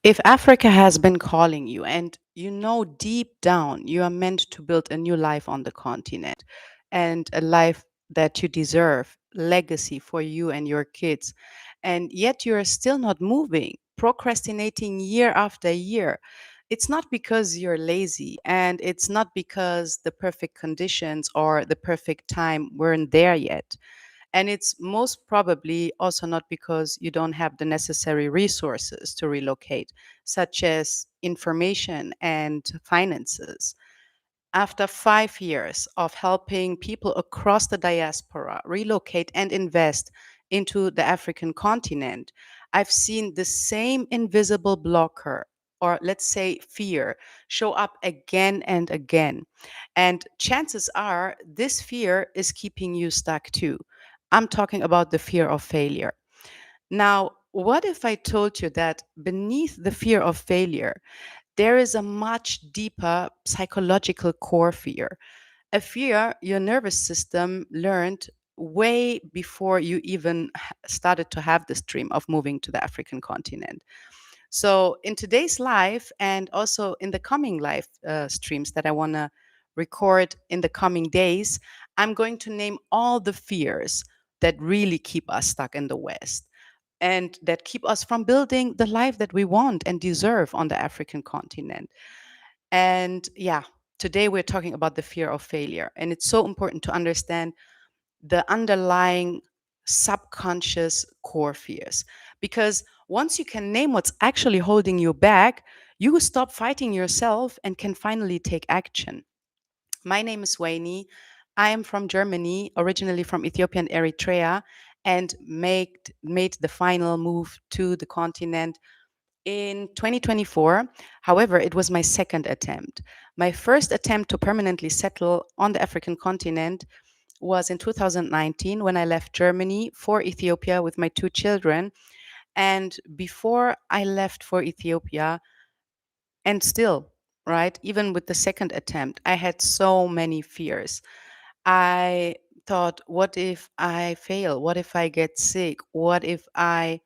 If Africa has been calling you and you know deep down you are meant to build a new life on the continent and a life that you deserve, legacy for you and your kids, and yet you are still not moving, procrastinating year after year, it's not because you're lazy and it's not because the perfect conditions or the perfect time weren't there yet. And it's most probably also not because you don't have the necessary resources to relocate, such as information and finances. After 5 years of helping people across the diaspora relocate and invest into the African continent, I've seen the same invisible blocker, or let's say fear, show up again and again. And chances are this fear is keeping you stuck too. I'm talking about the fear of failure. Now, what if I told you that beneath the fear of failure, there is a much deeper psychological core fear, a fear your nervous system learned way before you even started to have this dream of moving to the African continent. So, in today's life and also in the coming live streams that I want to record in the coming days, I'm going to name all the fears that really keep us stuck in the West and that keep us from building the life that we want and deserve on the African continent. And yeah, today we're talking about the fear of failure. And it's so important to understand the underlying subconscious core fears. Because once you can name what's actually holding you back, you will stop fighting yourself and can finally take action. My name is Wayne. I am from Germany, originally from Ethiopia and Eritrea, and made the final move to the continent in 2024. However, it was my second attempt. My first attempt to permanently settle on the African continent was in 2019 when I left Germany for Ethiopia with my two children. And before I left for Ethiopia, and still, right, even with the second attempt, I had so many fears. I thought, what if I fail? What if I get sick? What if I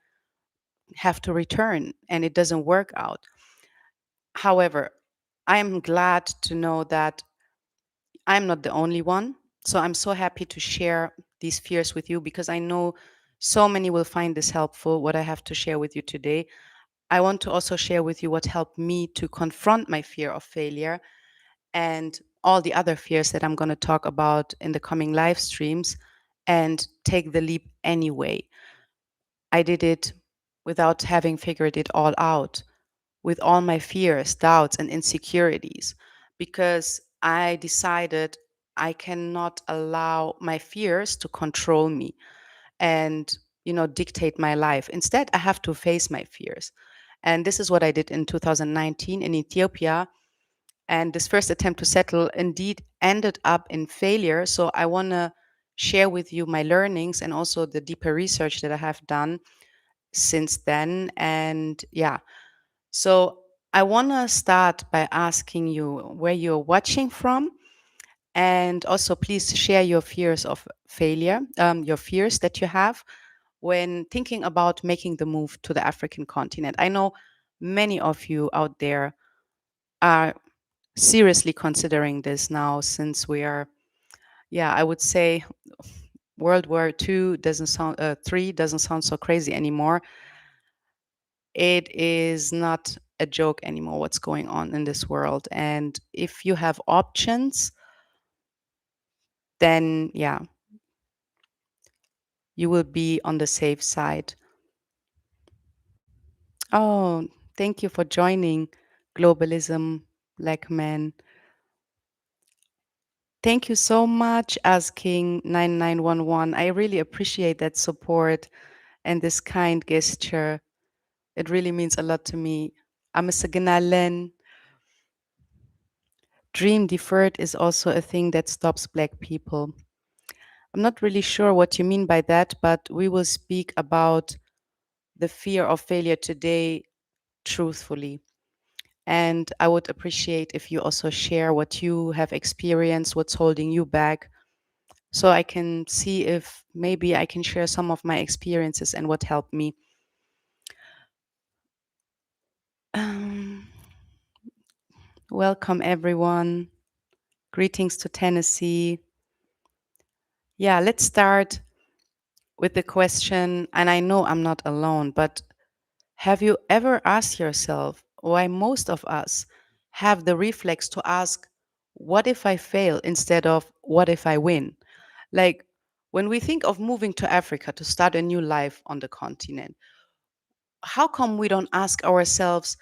have to return and it doesn't work out? However, I am glad to know that I'm not the only one. So I'm so happy to share these fears with you because I know so many will find this helpful, what I have to share with you today. I want to also share with you what helped me to confront my fear of failure and all the other fears that I'm going to talk about in the coming live streams and take the leap anyway. I did it without having figured it all out, with all my fears, doubts, and insecurities, because I decided I cannot allow my fears to control me and, dictate my life. Instead, I have to face my fears. And this is what I did in 2019 in Ethiopia. And this first attempt to settle indeed ended up in failure. So I want to share with you my learnings and also the deeper research that I have done since then. And yeah, so I want to start by asking you where you're watching from. And also, please share your fears of failure, your fears that you have when thinking about making the move to the African continent. I know many of you out there are seriously considering this now since we are, yeah, I would say World War II doesn't sound, three doesn't sound so crazy anymore. It is not a joke anymore what's going on in this world. And if you have options, then yeah, you will be on the safe side. Oh, thank you for joining Globalism, Black Man. Thank you so much, Asking 9911. I really appreciate that support and this kind gesture. It really means a lot to me. Amasaganalen. Dream deferred is also a thing that stops Black people. I'm not really sure what you mean by that, but we will speak about the fear of failure today truthfully. And I would appreciate if you also share what you have experienced, what's holding you back, so I can see if maybe I can share some of my experiences and what helped me. Welcome, everyone. Greetings to Tennessee. Yeah, let's start with the question. And I know I'm not alone, but have you ever asked yourself why most of us have the reflex to ask, what if I fail instead of what if I win? Like when we think of moving to Africa to start a new life on the continent, how come we don't ask ourselves,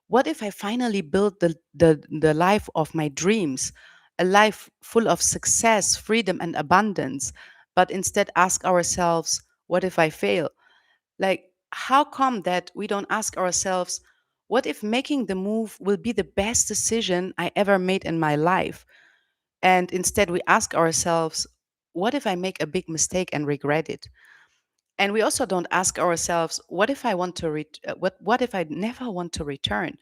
what if I finally build the life of my dreams, a life full of success, freedom, and abundance, but instead ask ourselves, what if I fail? Like, how come that we don't ask ourselves, what if making the move will be the best decision I ever made in my life? And instead, we ask ourselves, what if I make a big mistake and regret it? And we also don't ask ourselves, what if I want to what if I never want to return?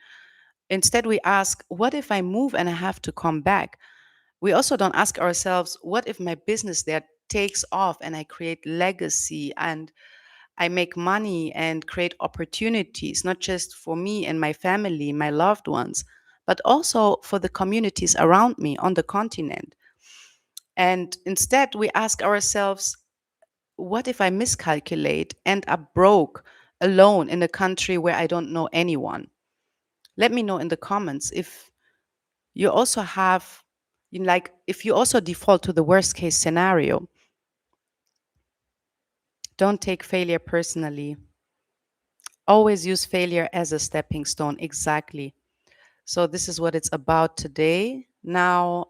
Instead, we ask, what if I move and I have to come back? We also don't ask ourselves, what if my business there takes off and I create legacy and I make money and create opportunities, not just for me and my family, my loved ones, but also for the communities around me on the continent. And instead, we ask ourselves, what if I miscalculate, end up broke, alone in a country where I don't know anyone? Let me know in the comments if you also have, like, if you also default to the worst case scenario. Don't take failure personally. Always use failure as a stepping stone. Exactly. So this is what it's about today. Now,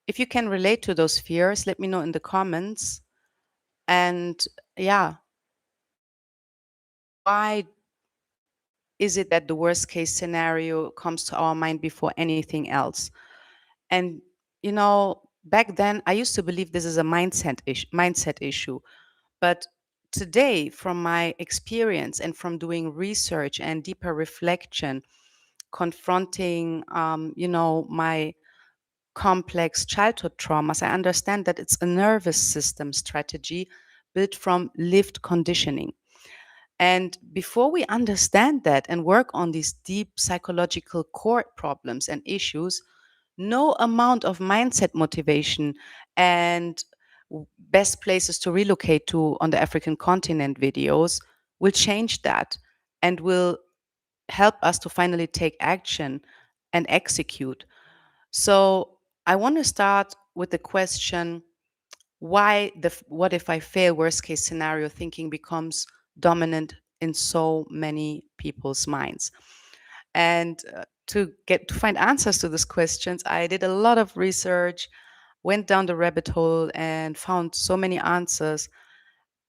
if you can relate to those fears, let me know in the comments. And yeah, why is it that the worst case scenario comes to our mind before anything else? And back then I used to believe this is a mindset issue, but today, from my experience and from doing research and deeper reflection, confronting, my complex childhood traumas, I understand that it's a nervous system strategy built from lived conditioning. And before we understand that and work on these deep psychological core problems and issues, no amount of mindset motivation and best places to relocate to on the African continent videos will change that and will help us to finally take action and execute. So I want to start with the question, why the what if I fail worst case scenario thinking becomes dominant in so many people's minds. And to find answers to these questions, I did a lot of research, went down the rabbit hole, and found so many answers.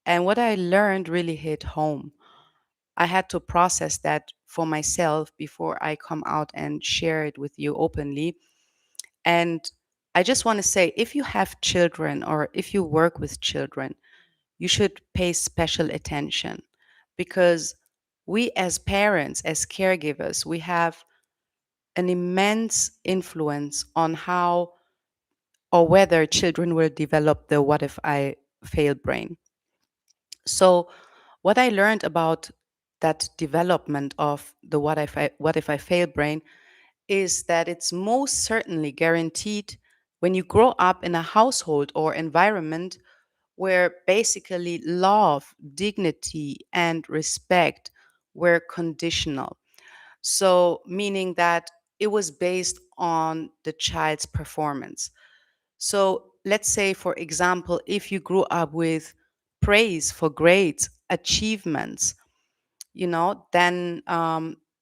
And what I learned really hit home. I had to process that for myself before I come out and share it with you openly. And I just want to say, if you have children or if you work with children, you should pay special attention, because we as parents, as caregivers, we have an immense influence on how or whether children will develop the what if I fail brain. So what I learned about that development of the what if I fail brain is that it's most certainly guaranteed when you grow up in a household or environment where basically love, dignity, and respect were conditional. So, meaning that it was based on the child's performance. So, let's say, for example, if you grew up with praise for grades, achievements, then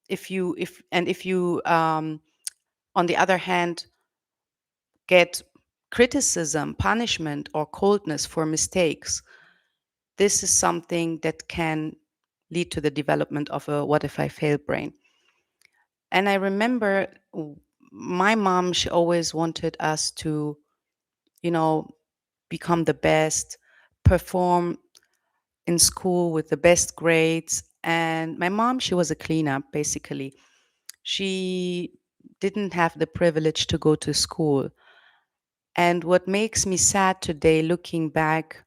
if you, on the other hand, get criticism, punishment, or coldness for mistakes, this is something that can lead to the development of a what if I fail brain. And I remember my mom, she always wanted us to, you know, become the best, perform in school with the best grades. And my mom, she was a cleaner, basically. She didn't have the privilege to go to school. And what makes me sad today, looking back,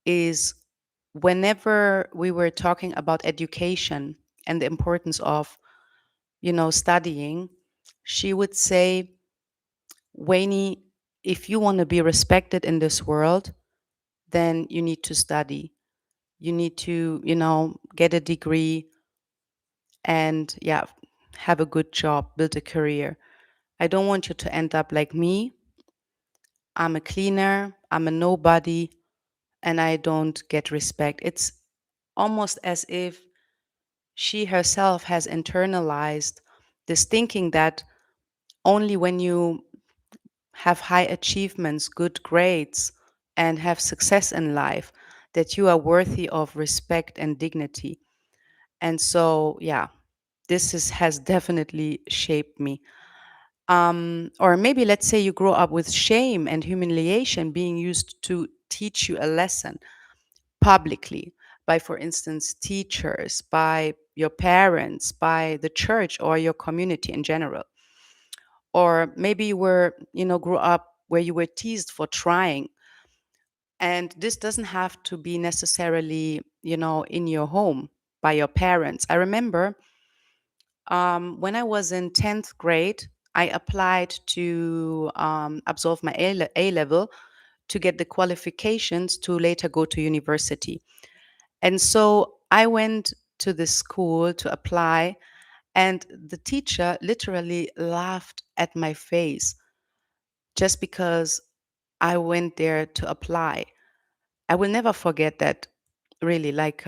is whenever we were talking about education and the importance of, studying, She would say, Wayne, if you want to be respected in this world, then you need to study. You need to, get a degree and, yeah, have a good job, build a career. I don't want you to end up like me. I'm a cleaner, I'm a nobody, and I don't get respect. It's almost as if she herself has internalized this thinking that only when you have high achievements, good grades, and have success in life, that you are worthy of respect and dignity. And so, yeah, has definitely shaped me. Or maybe let's say you grow up with shame and humiliation being used to teach you a lesson publicly by, for instance, teachers, by your parents, by the church or your community in general. Or maybe you grew up where you were teased for trying. And this doesn't have to be necessarily, in your home by your parents. I remember when I was in 10th grade, I applied to absolve my A level to get the qualifications to later go to university. And so I went to the school to apply, and the teacher literally laughed at my face just because I went there to apply. I will never forget that, really. Like,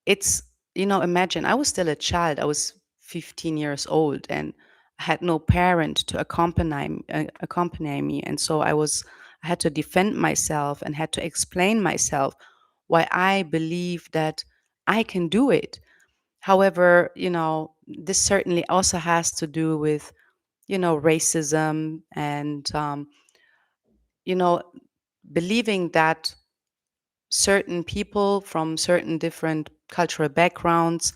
it's, imagine I was still a child. I was 15 years old and I had no parent to accompany me. And so I had to defend myself and had to explain myself why I believe that I can do it. However, this certainly also has to do with, racism and, you know, believing that certain people from certain different cultural backgrounds,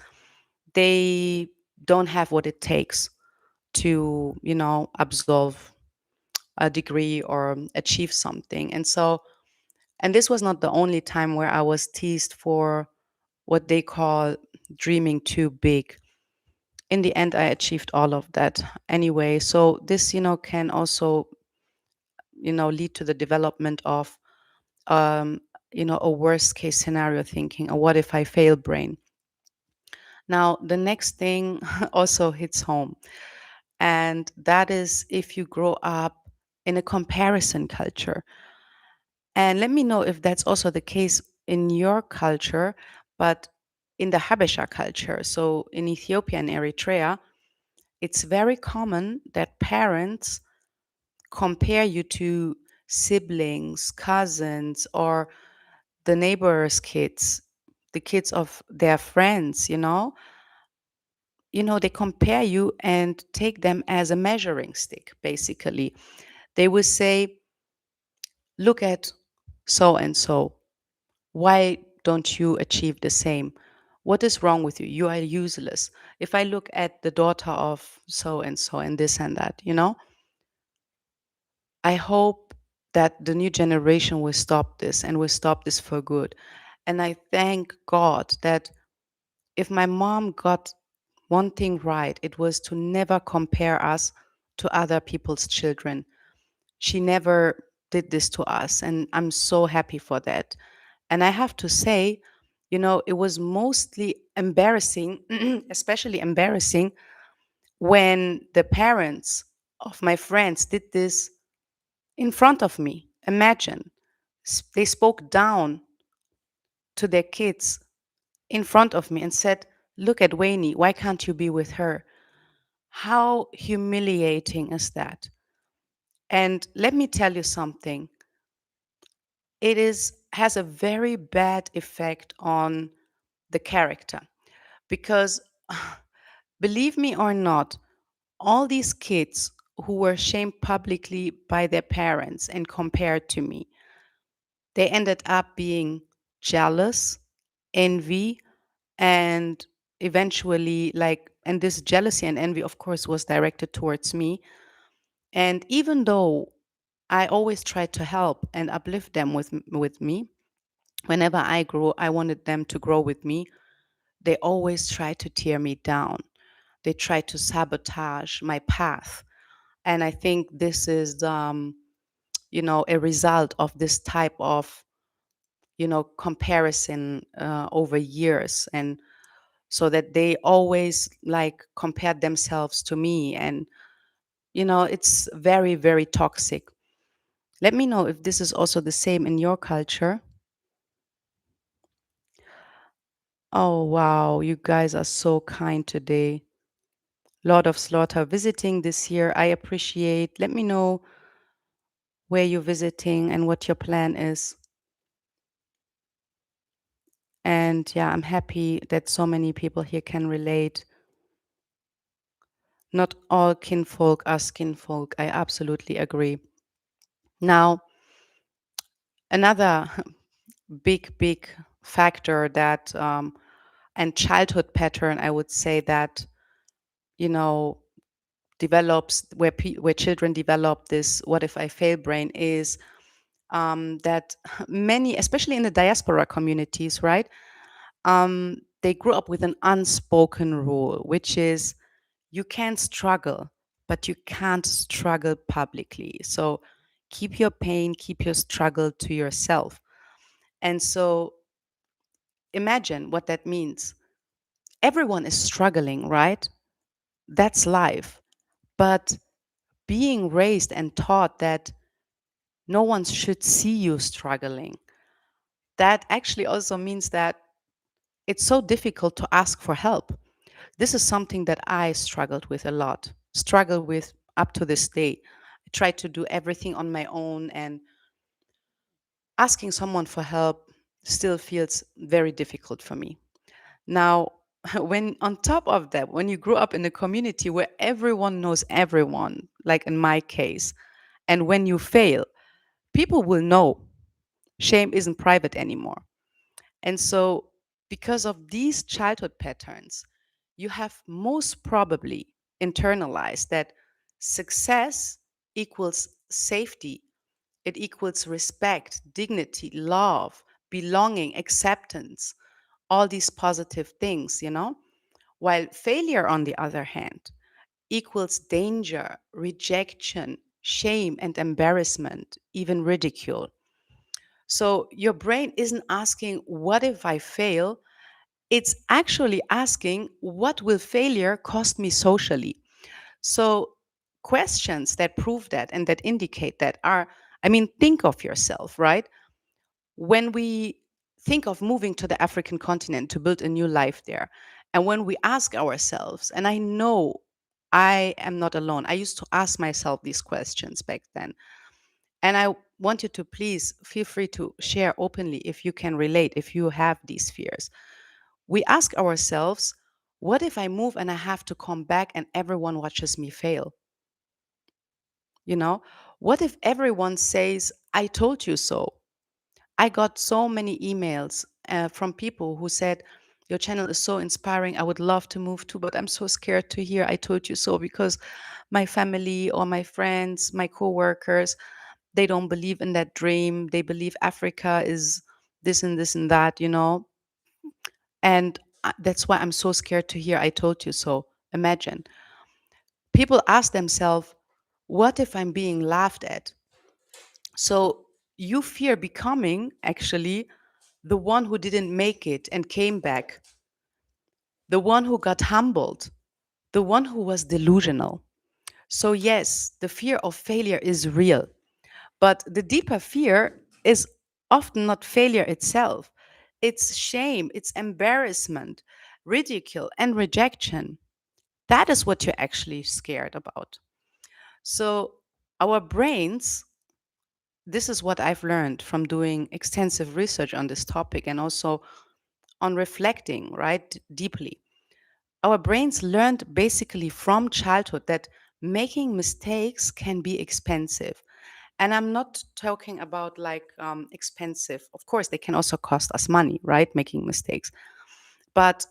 they don't have what it takes to, absolve a degree or achieve something. And this was not the only time where I was teased for what they call dreaming too big. In the end, I achieved all of that anyway. So this, can also, lead to the development of, um, a worst case scenario thinking, a what if I fail brain. Now, the next thing also hits home, and that is if you grow up in a comparison culture. And let me know if that's also the case in your culture, but in the Habesha culture, so in Ethiopia and Eritrea, it's very common that parents compare you to siblings, cousins, or the neighbors' kids, the kids of their friends, they compare you and take them as a measuring stick, basically. They will say, look at so and so. Why don't you achieve the same? What is wrong with you? You are useless. If I look at the daughter of so and this and that, I hope that the new generation will stop this and will stop this for good. And I thank God that if my mom got one thing right, it was to never compare us to other people's children. She never did this to us. And I'm so happy for that. And I have to say, it was mostly embarrassing, especially embarrassing when the parents of my friends did this in front of me. Imagine, they spoke down to their kids in front of me and said, look at Wayne, why can't you be with her? How humiliating is that? And let me tell you something. It has a very bad effect on the character because believe me or not, all these kids who were shamed publicly by their parents and compared to me, they ended up being jealous, envy, and eventually, and this jealousy and envy, of course, was directed towards me. And even though I always tried to help and uplift them with me, whenever I grew, I wanted them to grow with me. They always tried to tear me down. They try to sabotage my path. And I think this is, a result of this type of, comparison over years. And so that they always like compared themselves to me. And, it's very, very toxic. Let me know if this is also the same in your culture. Oh, wow. You guys are so kind today. Lord of Slaughter visiting this year. I appreciate. Let me know where you're visiting and what your plan is. And yeah, I'm happy that so many people here can relate. Not all kinfolk are skinfolk. I absolutely agree. Now, another big, big factor that, and childhood pattern, I would say that, you know, develops where children develop this what if I fail brain is that many, especially in the diaspora communities, right? They grew up with an unspoken rule, which is you can struggle, but you can't struggle publicly. So keep your pain, keep your struggle to yourself. And so imagine what that means. Everyone is struggling, right? That's life. But being raised and taught that no one should see you struggling, that actually also means that it's so difficult to ask for help. This is something that I struggled with a lot, struggle with up to this day. I try to do everything on my own, and asking someone for help still feels very difficult for me. Now, when on top of that, when you grew up in a community where everyone knows everyone, like in my case, and when you fail, people will know. Shame isn't private anymore. And so, because of these childhood patterns, you have most probably internalized that success equals safety, it equals respect, dignity, love, belonging, acceptance, all these positive things. While failure, on the other hand, equals danger, rejection, shame, and embarrassment, even ridicule. So your brain isn't asking, what if I fail? It's actually asking, what will failure cost me socially? So questions that prove that and that indicate that are, I mean, think of yourself, right? When we think of moving to the African continent to build a new life there, and when we ask ourselves, and I know I am not alone, I used to ask myself these questions back then. And I want you to please feel free to share openly if you can relate, if you have these fears. We ask ourselves, what if I move and I have to come back and everyone watches me fail? You know, what if everyone says, I told you so? I got so many emails from people who said, your channel is so inspiring. I would love to move to, but I'm so scared to hear I told you so because my family or my friends, my coworkers, they don't believe in that dream. They believe Africa is this and that. And that's why I'm so scared to hear I told you so. Imagine. People ask themselves, what if I'm being laughed at? So you fear becoming actually the one who didn't make it and came back, the one who got humbled, the one who was delusional. So, yes, the fear of failure is real, but the deeper fear is often not failure itself. It's shame, it's embarrassment, ridicule, and rejection. That is what you're actually scared about. So, our brains, this is what I've learned from doing extensive research on this topic and also on reflecting, right, deeply. Our brains learned basically from childhood that making mistakes can be expensive. And I'm not talking about like expensive. Of course, they can also cost us money, right? Making mistakes. But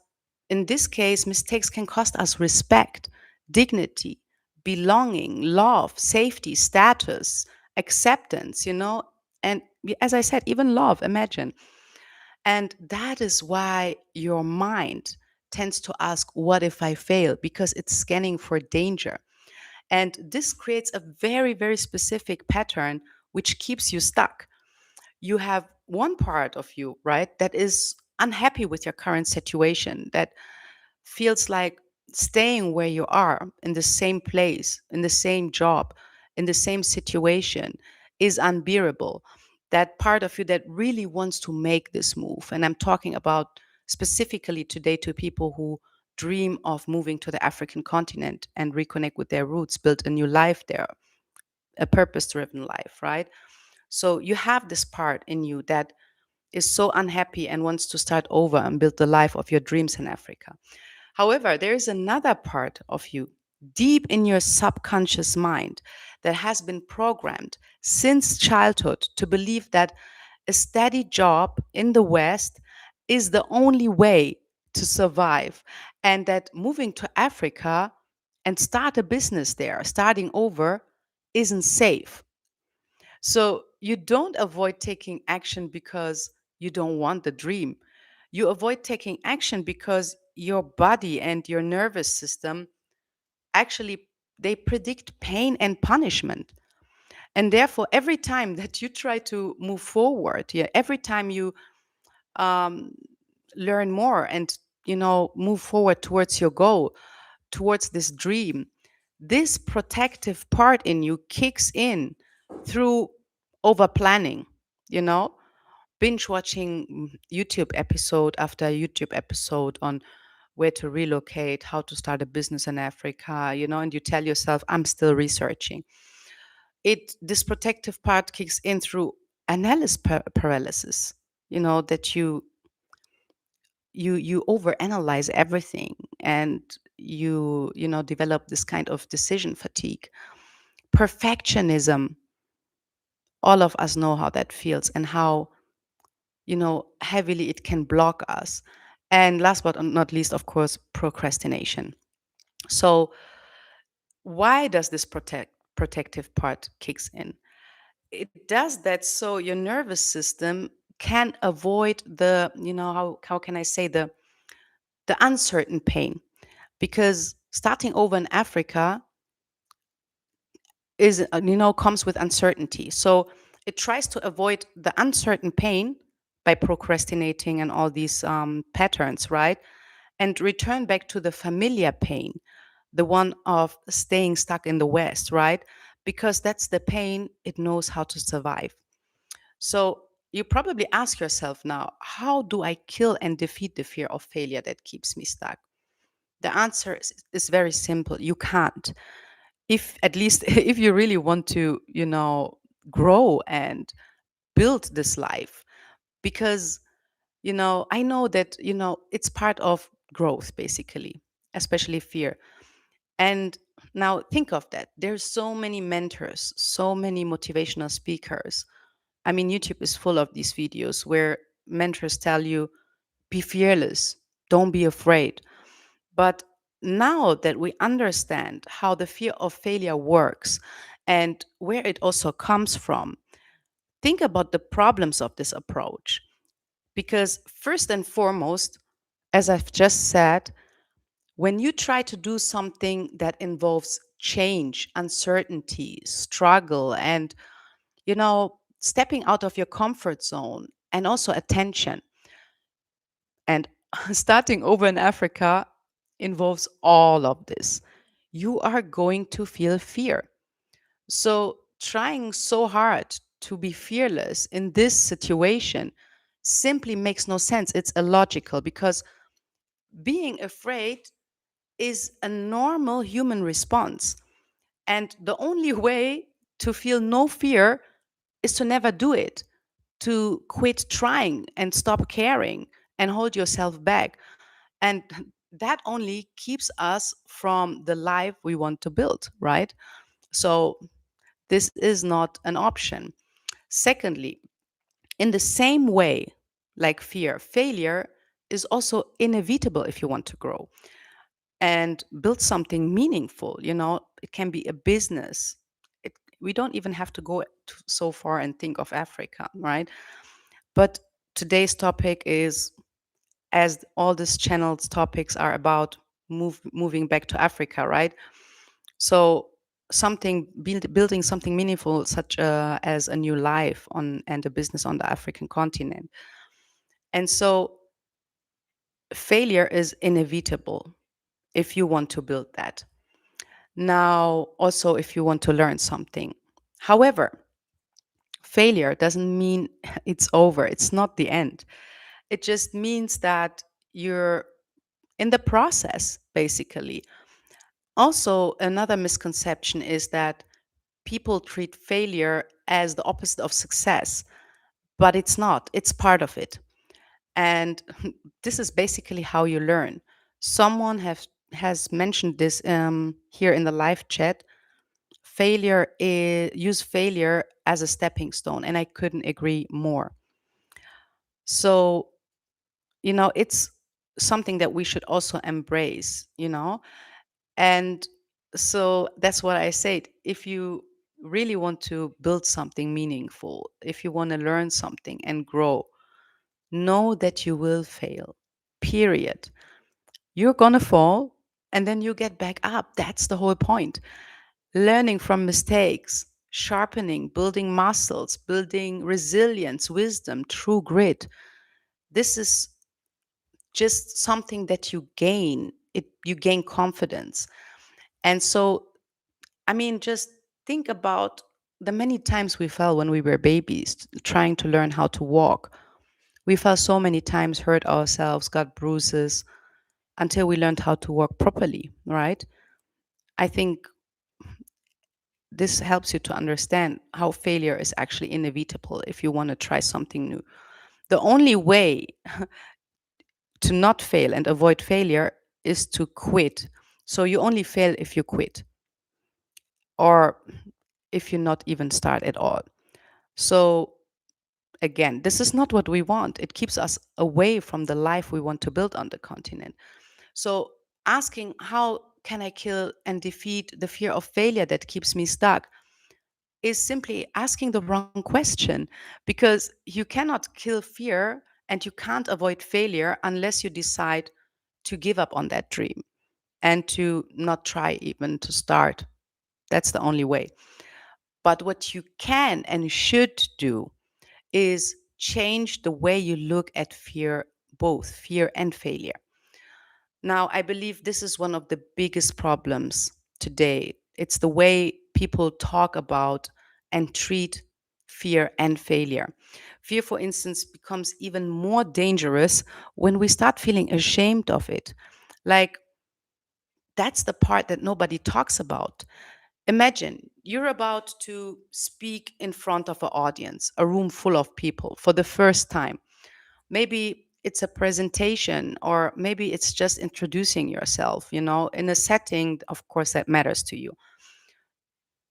in this case, mistakes can cost us respect, dignity, belonging, love, safety, status, acceptance. And as I said, even love, imagine. And that is why your mind tends to ask, what if I fail? Because it's scanning for danger. And this creates a very, very specific pattern which keeps you stuck. You have one part of you, right, that is unhappy with your current situation, that feels like staying where you are in the same place, in the same job, in the same situation is unbearable. That part of you that really wants to make this move. And I'm talking about specifically today to people who dream of moving to the African continent and reconnect with their roots, build a new life there, a purpose driven life, right? So you have this part in you that is so unhappy and wants to start over and build the life of your dreams in Africa. However, there is another part of you deep in your subconscious mind that has been programmed since childhood to believe that a steady job in the West is the only way to survive, and that moving to Africa and start a business there, starting over, isn't safe. So you don't avoid taking action because you don't want the dream. You avoid taking action because your body and your nervous system actually they predict pain and punishment. And therefore, every time that you try to move forward, yeah, every time you um, learn more and move forward towards your goal, towards this dream, this protective part in you kicks in through over planning, you know, binge watching YouTube episode after YouTube episode on where to relocate, how to start a business in Africa, and you tell yourself, I'm still researching. This protective part kicks in through analysis paralysis, that you overanalyze everything, and you develop this kind of decision fatigue. Perfectionism, all of us know how that feels and how heavily it can block us. And last but not least, of course, procrastination. So why does this protective part kicks in? It does that so your nervous system can avoid the, how can I say, the uncertain pain, because starting over in Africa is comes with uncertainty. So it tries to avoid the uncertain pain by procrastinating and all these patterns, right? And return back to the familiar pain, the one of staying stuck in the West, right? Because that's the pain it knows how to survive. So you probably ask yourself now, how do I kill and defeat the fear of failure that keeps me stuck? The answer is very simple. You can't. If at least if you really want to, grow and build this life, because I know that it's part of growth, basically, especially fear. And now think of that. There's so many mentors, so many motivational speakers. I mean, YouTube is full of these videos where mentors tell you, be fearless, don't be afraid. But now that we understand how the fear of failure works and where it also comes from, think about the problems of this approach. Because, first and foremost, as I've just said, when you try to do something that involves change, uncertainty, struggle, and, stepping out of your comfort zone and also attention, and starting over in Africa involves all of this, you are going to feel fear. So, trying so hard to be fearless in this situation simply makes no sense. It's illogical, because being afraid is a normal human response. And the only way to feel no fear is to never do it, to quit trying and stop caring and hold yourself back. And that only keeps us from the life we want to build, right? So this is not an option. Secondly, in the same way, like fear, failure is also inevitable if you want to grow and build something meaningful. It can be a business. We don't even have to go so far and think of Africa, right? But today's topic is as all these channels topics are about moving back to Africa, right? So building something meaningful, such as a new life on and a business on the African continent. And so failure is inevitable if you want to build that. Now, also if you want to learn something. However, failure doesn't mean it's over. It's not the end. It just means that you're in the process, basically. Also, another misconception is that people treat failure as the opposite of success, but it's not. It's part of it. And this is basically how you learn. Someone has mentioned this here in the live chat. Use failure as a stepping stone, and I couldn't agree more. So, it's something that we should also embrace. And so that's what I said. If you really want to build something meaningful, if you want to learn something and grow, know that you will fail, period. You're going to fall and then you get back up. That's the whole point. Learning from mistakes, sharpening, building muscles, building resilience, wisdom, true grit. This is just something that you gain. You gain confidence. And so, I mean, just think about the many times we fell when we were babies, trying to learn how to walk. We fell so many times, hurt ourselves, got bruises until we learned how to walk properly, right? I think this helps you to understand how failure is actually inevitable if you want to try something new. The only way to not fail and avoid failure is to quit. So you only fail if you quit or if you not even start at all. So again, this is not what we want. It keeps us away from the life we want to build on the continent. So asking, how can I kill and defeat the fear of failure that keeps me stuck, is simply asking the wrong question, because you cannot kill fear and you can't avoid failure unless you decide to give up on that dream and to not try even to start. That's the only way. But what you can and should do is change the way you look at fear, both fear and failure. Now, I believe this is one of the biggest problems today. It's the way people talk about and treat fear and failure. Fear, for instance, becomes even more dangerous when we start feeling ashamed of it. Like, that's the part that nobody talks about. Imagine you're about to speak in front of an audience, a room full of people for the first time. Maybe it's a presentation, or maybe it's just introducing yourself, in a setting, of course, that matters to you.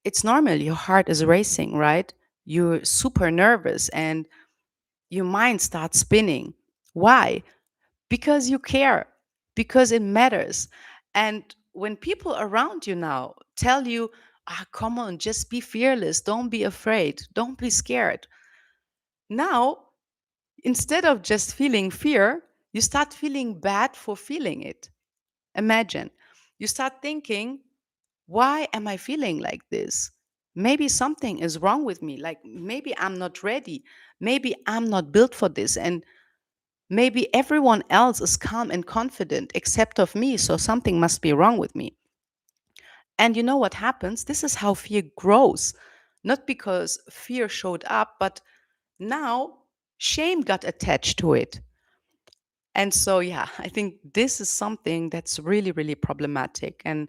It's normal. Your heart is racing, right? You're super nervous and your mind starts spinning. Why? Because you care, because it matters. And when people around you now tell you, come on, just be fearless, don't be afraid, don't be scared. Now, instead of just feeling fear, you start feeling bad for feeling it. Imagine. You start thinking, why am I feeling like this? Maybe something is wrong with me. Like maybe I'm not ready. Maybe I'm not built for this. And maybe everyone else is calm and confident except of me. So something must be wrong with me. And you know what happens? This is how fear grows. Not because fear showed up, but now shame got attached to it. And so, yeah, I think this is something that's really, really problematic. And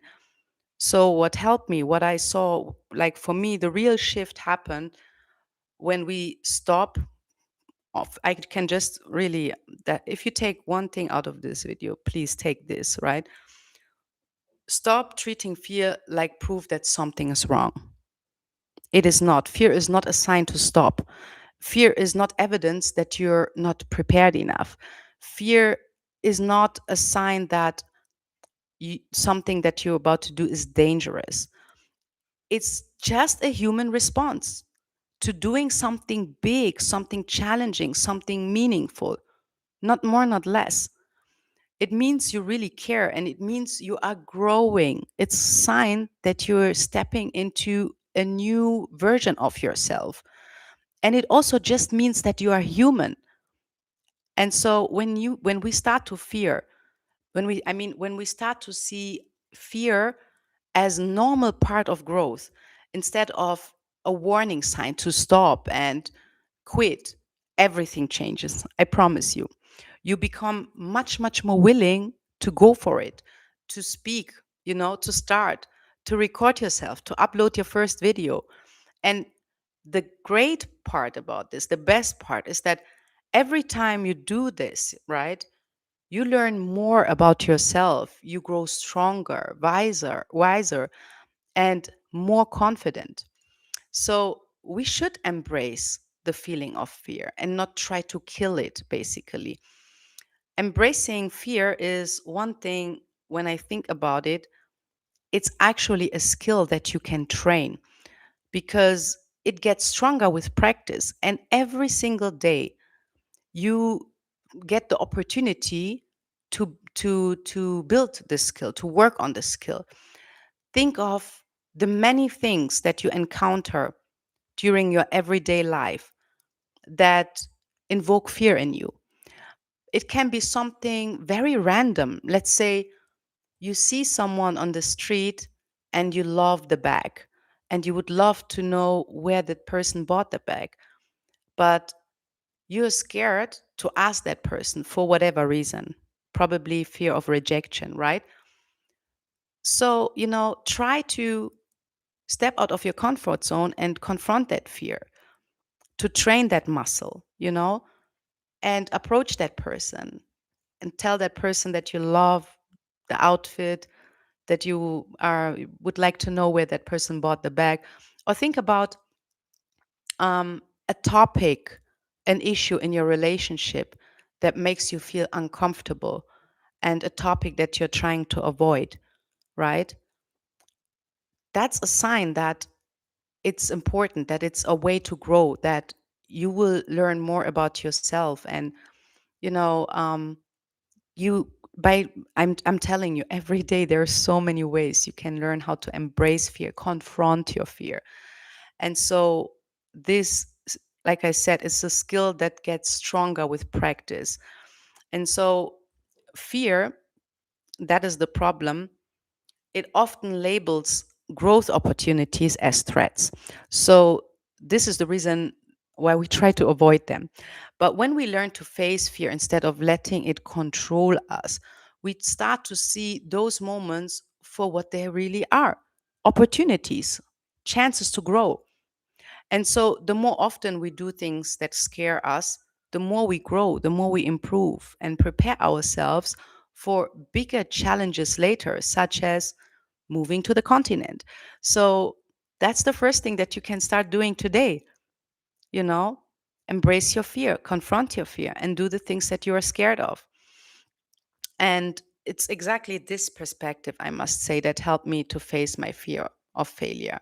so, what helped me, what I saw, like for me, the real shift happened when we stop. I can just really, that if you take one thing out of this video, please take this, right? Stop treating fear like proof that something is wrong. It is not. Fear is not a sign to stop. Fear is not evidence that you're not prepared enough. Fear is not a sign that something that you're about to do is dangerous. It's just a human response to doing something big, something challenging, something meaningful, not more, not less. It means you really care, and it means you are growing. It's a sign that you're stepping into a new version of yourself. And it also just means that you are human. And so when we start to fear, when we start to see fear as normal part of growth instead of a warning sign to stop and quit, everything changes. I promise you. You become much more willing to go for it, to speak, to start, to record yourself, to upload your first video. And the great part about this, the best part, is that every time you do this, right, you learn more about yourself. You grow stronger, wiser, and more confident. So we should embrace the feeling of fear and not try to kill it, basically. Embracing fear is one thing. When I think about it, it's actually a skill that you can train, because it gets stronger with practice. And every single day, you get the opportunity to build this skill, to work on the skill. Think of the many things that you encounter during your everyday life that invoke fear in you. It can be something very random. Let's say you see someone on the street and you love the bag, and you would love to know where that person bought the bag, but you're scared to ask that person for whatever reason, probably fear of rejection, right? So, try to step out of your comfort zone and confront that fear, to train that muscle, and approach that person and tell that person that you love the outfit, that you would like to know where that person bought the bag. Or think about a topic, an issue in your relationship that makes you feel uncomfortable, and a topic that you're trying to avoid, right? That's a sign that it's important, that it's a way to grow, that you will learn more about yourself. And you know um, you by I'm telling you, every day there are so many ways you can learn how to embrace fear, confront your fear. And so this, like I said, is a skill that gets stronger with practice. And so fear, that is the problem. It often labels growth opportunities as threats. So this is the reason why we try to avoid them. But when we learn to face fear instead of letting it control us, we start to see those moments for what they really are: opportunities, chances to grow. And so the more often we do things that scare us, the more we grow, the more we improve and prepare ourselves for bigger challenges later, such as moving to the continent. So that's the first thing that you can start doing today. You know, embrace your fear, confront your fear, and do the things that you are scared of. And it's exactly this perspective, I must say, that helped me to face my fear of failure.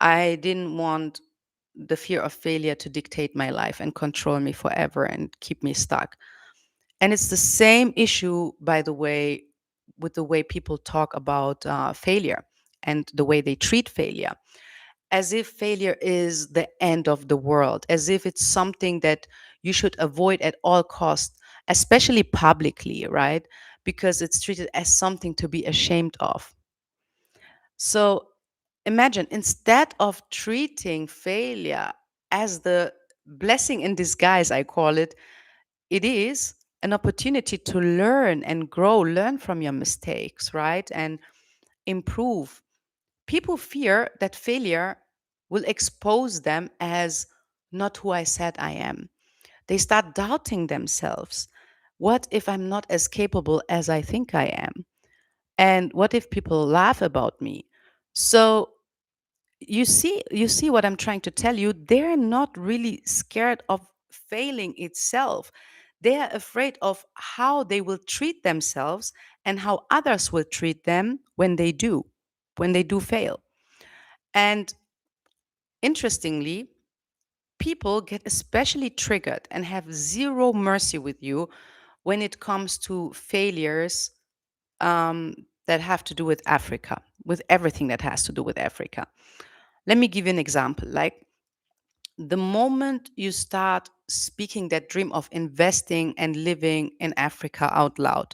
I didn't want the fear of failure to dictate my life and control me forever and keep me stuck. And it's the same issue, by the way, with the way people talk about failure and the way they treat failure, as if failure is the end of the world, as if it's something that you should avoid at all costs, especially publicly, right? Because it's treated as something to be ashamed of. So imagine, instead of treating failure as the blessing in disguise, I call it, it is an opportunity to learn and grow, learn from your mistakes, right? And improve. People fear that failure will expose them as not who I said I am. They start doubting themselves. What if I'm not as capable as I think I am? And what if people laugh about me? So you see what I'm trying to tell you. They're not really scared of failing itself. They're afraid of how they will treat themselves and how others will treat them when they do fail. And interestingly, people get especially triggered and have zero mercy with you when it comes to failures that have to do with Africa, with everything that has to do with Africa. Let me give you an example. Like the moment you start speaking that dream of investing and living in Africa out loud,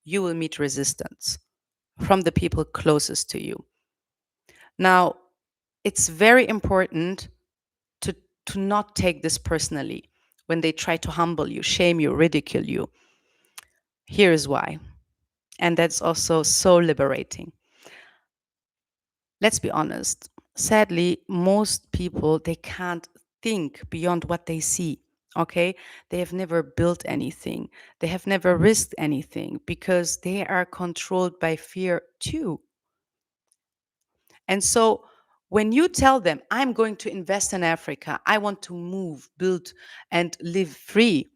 you will meet resistance from the people closest to you. Now, it's very important to, to not take this personally when they try to humble you, shame you, ridicule you. Here is why. And that's also so liberating. Let's be honest. Sadly, most people, they can't think beyond what they see. Okay, they have never built anything, they have never risked anything because they are controlled by fear too. And so when you tell them, I'm going to invest in Africa, I want to move, build, and live free,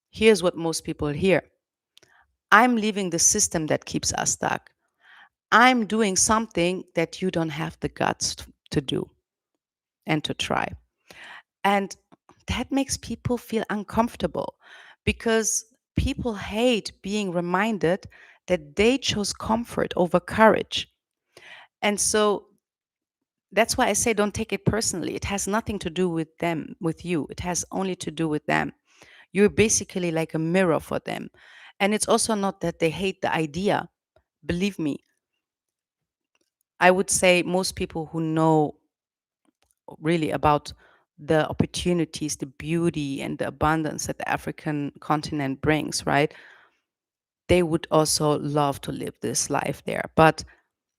here's what most people hear: I'm leaving the system that keeps us stuck. I'm doing something that you don't have the guts to do and to try. And that makes people feel uncomfortable because people hate being reminded that they chose comfort over courage. And so that's why I say don't take it personally. It has nothing to do with them, with you. It has only to do with them. You're basically like a mirror for them. And it's also not that they hate the idea. Believe me, I would say most people who know really about the opportunities, the beauty, and the abundance that the African continent brings, right? They would also love to live this life there. But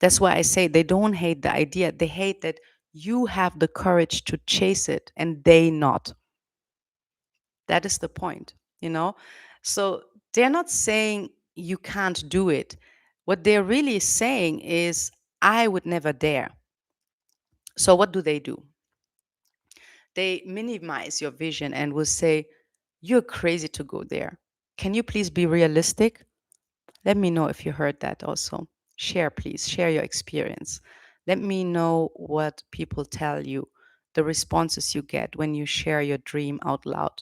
that's why I say they don't hate the idea. They hate that you have the courage to chase it and they not. That is the point, you know? So they're not saying you can't do it. What they're really saying is, I would never dare. So what do? They minimize your vision and will say, you're crazy to go there. Can you please be realistic? Let me know if you heard that also. Share, please. Share your experience. Let me know what people tell you, the responses you get when you share your dream out loud,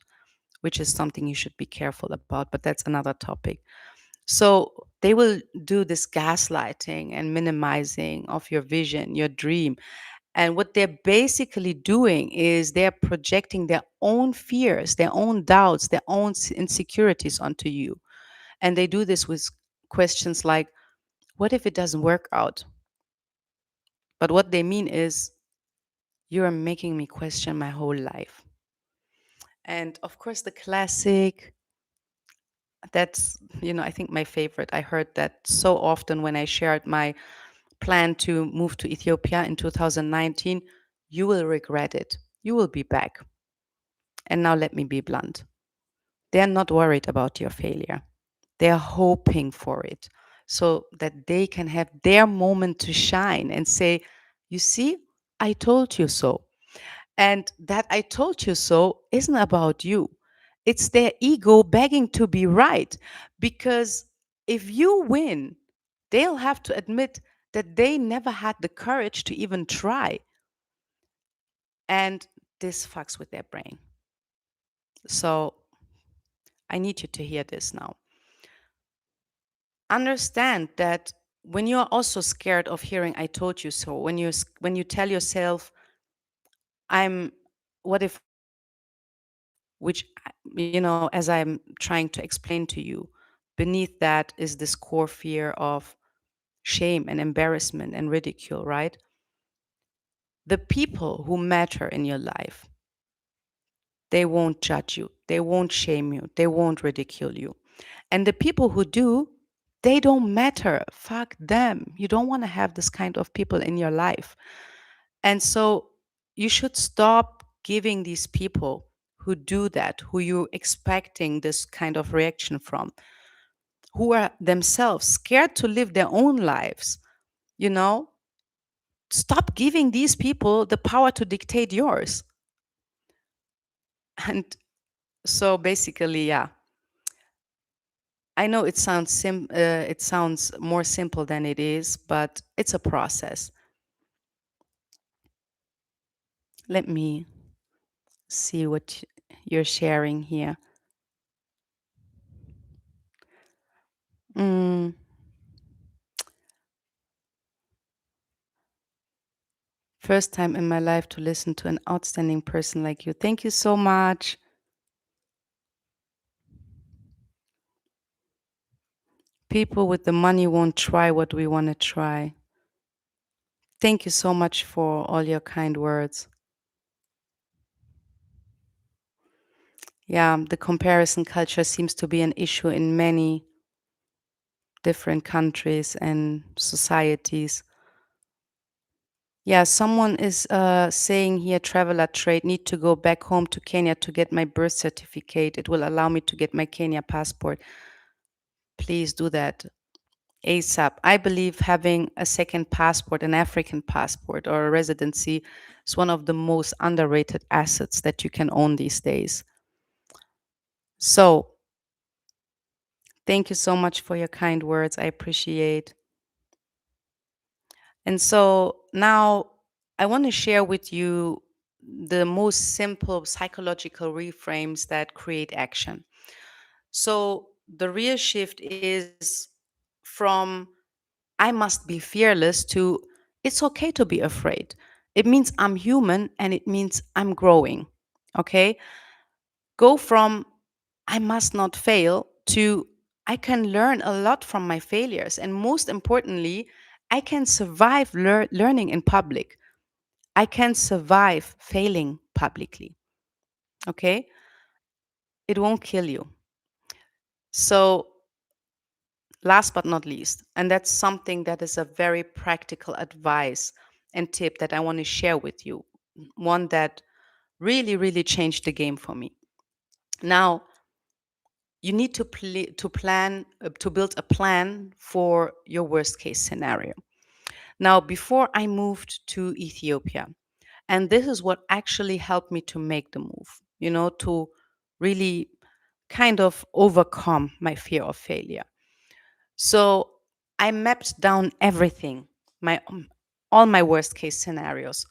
which is something you should be careful about, but that's another topic. So they will do this gaslighting and minimizing of your vision, your dream. And what they're basically doing is they're projecting their own fears, their own doubts, their own insecurities onto you. And they do this with questions like, what if it doesn't work out? But what they mean is, you are making me question my whole life. And of course, the classic, that's, I think my favorite. I heard that so often when I shared my plan to move to Ethiopia in 2019. You will regret it. You will be back. And now let me be blunt. They're not worried about your failure. They're hoping for it so that they can have their moment to shine and say, you see, I told you so. And that I told you so isn't about you. It's their ego begging to be right. Because if you win, they'll have to admit that they never had the courage to even try. And this fucks with their brain. So I need you to hear this now. Understand that when you're also scared of hearing I told you so, when you tell yourself, I'm what if, which, as I'm trying to explain to you, beneath that is this core fear of shame and embarrassment and ridicule, right? The people who matter in your life, they won't judge you, they won't shame you, they won't ridicule you. And the people who do, they don't matter. Fuck them. You don't want to have this kind of people in your life. And so you should stop giving these people who do that, who you're expecting this kind of reaction from, who are themselves scared to live their own lives, you know, stop giving these people the power to dictate yours. And so basically, yeah, I know it sounds more simple than it is, but it's a process. Let me see what you're sharing here. Mm, First time in my life to listen to an outstanding person like you. Thank you so much. People with the money won't try what we want to try. Thank you so much for all your kind words. Yeah, the comparison culture seems to be an issue in many different countries and societies. Yeah, someone is saying here, traveler trade, need to go back home to Kenya to get my birth certificate. It will allow me to get my Kenya passport. Please do that ASAP. I believe having a second passport, an African passport or a residency, is one of the most underrated assets that you can own these days. So, thank you so much for your kind words. I appreciate. And so now I want to share with you the most simple psychological reframes that create action. So the real shift is from I must be fearless to it's okay to be afraid. It means I'm human and it means I'm growing. Okay. Go from I must not fail to I can learn a lot from my failures. And most importantly, I can survive learning in public. I can survive failing publicly. Okay. It won't kill you. So, last but not least, and that's something that is a very practical advice and tip that I want to share with you, one that really, really changed the game for me. Now, you need to plan to build a plan for your worst case scenario. Now, before I moved to Ethiopia, and this is what actually helped me to make the move, to really kind of overcome my fear of failure. So I mapped down everything, my all my worst case scenarios,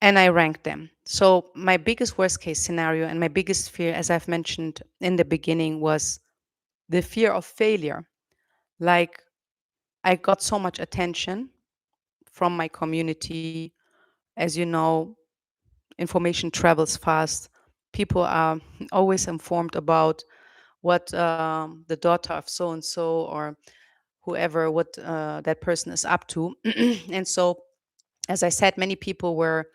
and I ranked them. So my biggest worst case scenario and my biggest fear, as I've mentioned in the beginning, was the fear of failure. Like I got so much attention from my community. As you know, information travels fast. People are always informed about what the daughter of so and so or whoever, what that person is up to. And so, as I said, many people were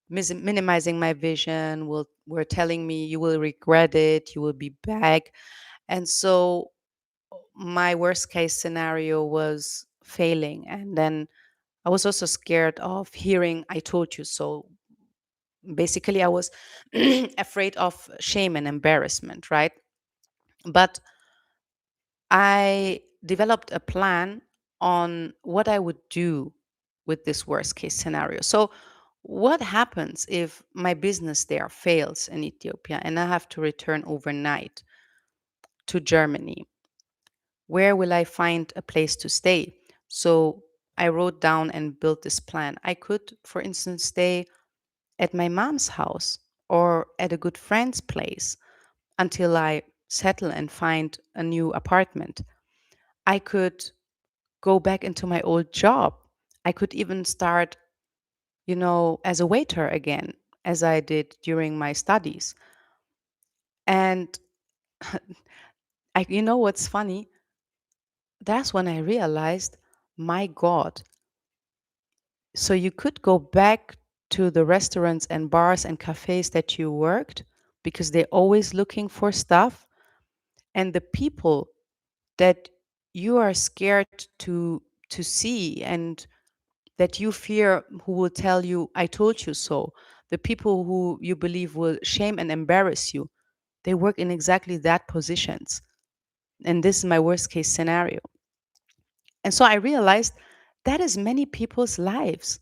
minimizing my vision, were telling me, you will regret it, you will be back. And so, my worst case scenario was failing. And then I was also scared of hearing, I told you so. Basically, I was afraid of shame and embarrassment, right? But I developed a plan on what I would do with this worst case scenario. So, what happens if my business there fails in Ethiopia and I have to return overnight to Germany? Where will I find a place to stay? So, I wrote down and built this plan. I could, for instance, stay at my mom's house or at a good friend's place until I settle and find a new apartment. I could go back into my old job. I could even start, as a waiter again, as I did during my studies. And what's funny? That's when I realized, my God, so you could go back to the restaurants and bars and cafes that you worked because they're always looking for stuff. And the people that you are scared to see and that you fear who will tell you, I told you so, the people who you believe will shame and embarrass you, they work in exactly that positions. And this is my worst case scenario. And so I realized that is many people's lives.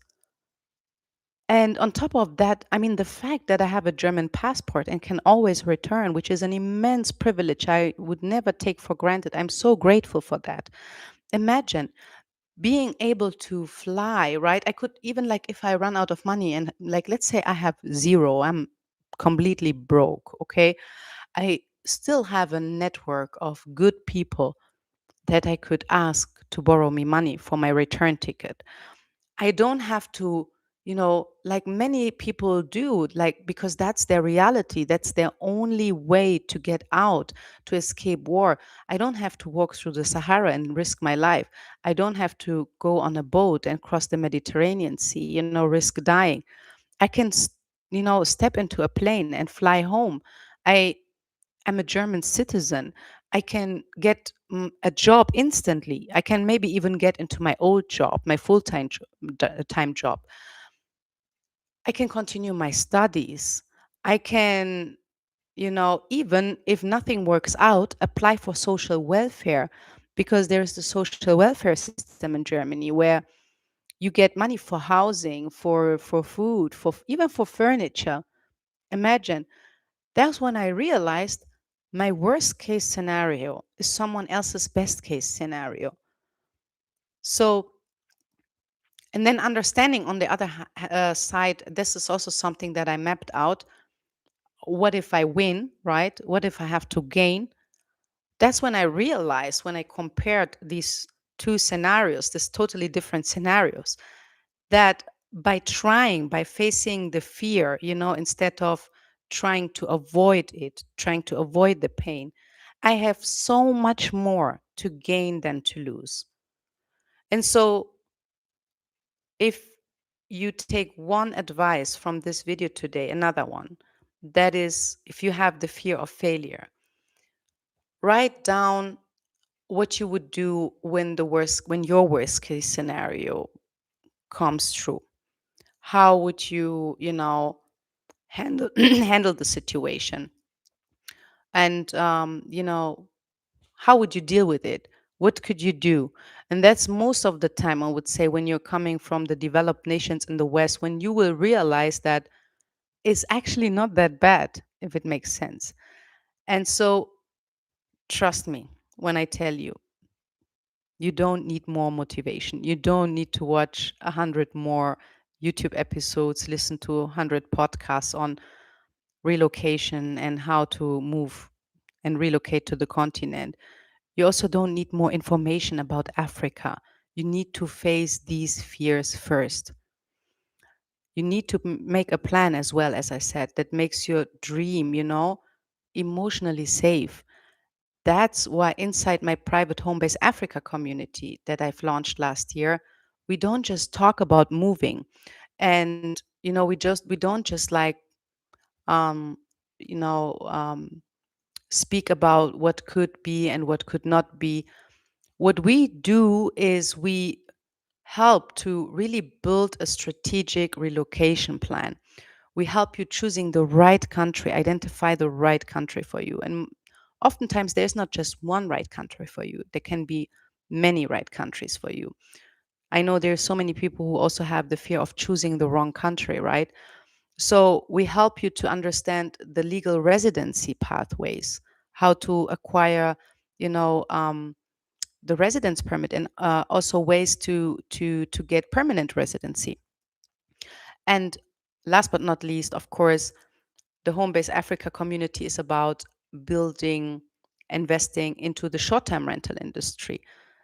And on top of that, I mean, the fact that I have a German passport and can always return, which is an immense privilege I would never take for granted. I'm so grateful for that. Imagine being able to fly, right? I could even, like, if I run out of money and, like, let's say I have zero, I'm completely broke, okay? I still have a network of good people that I could ask to borrow me money for my return ticket. I don't have to, like many people do, like, because that's their reality. That's their only way to get out, to escape war. I don't have to walk through the Sahara and risk my life. I don't have to go on a boat and cross the Mediterranean Sea, risk dying. I can, step into a plane and fly home. I am a German citizen. I can get a job instantly. I can maybe even get into my old job, my time job. I can continue my studies. I can, even if nothing works out, apply for social welfare, because there's the social welfare system in Germany where you get money for housing, for food, even for furniture. Imagine. That's when I realized my worst case scenario is someone else's best case scenario. So, and then understanding on the other side, this is also something that I mapped out. What if I win, right? What if I have to gain? That's when I realized, when I compared these two scenarios, these totally different scenarios, that by facing the fear, instead of trying to avoid it, trying to avoid the pain, I have so much more to gain than to lose. And so, if you take one advice from this video today, another one, that is, if you have the fear of failure, write down what you would do when your worst case scenario comes true. How would you, handle handle the situation? And how would you deal with it? What could you do? And that's most of the time, I would say, when you're coming from the developed nations in the West, when you will realize that it's actually not that bad, if it makes sense. And so, trust me when I tell you, you don't need more motivation. You don't need to watch 100 more YouTube episodes, listen to 100 podcasts on relocation and how to move and relocate to the continent. You also don't need more information about Africa. You need to face these fears first. You need to make a plan as well, as I said, that makes your dream, emotionally safe. That's why inside my private Homebase Africa community that I've launched last year, we don't just talk about moving. And, we don't just like, um, you know, um, speak about what could be and what could not be. What we do is we help to really build a strategic relocation plan. We help you choosing the right country, identify the right country for you. And oftentimes there's not just one right country for you. There can be many right countries for you. I know there's so many people who also have the fear of choosing the wrong country, right? So we help you to understand the legal residency pathways, how to acquire, you know, um, the residence permit, and also ways to get permanent residency. And last but not least, of course, the Homebase Africa community is about building, investing into the short-term rental industry.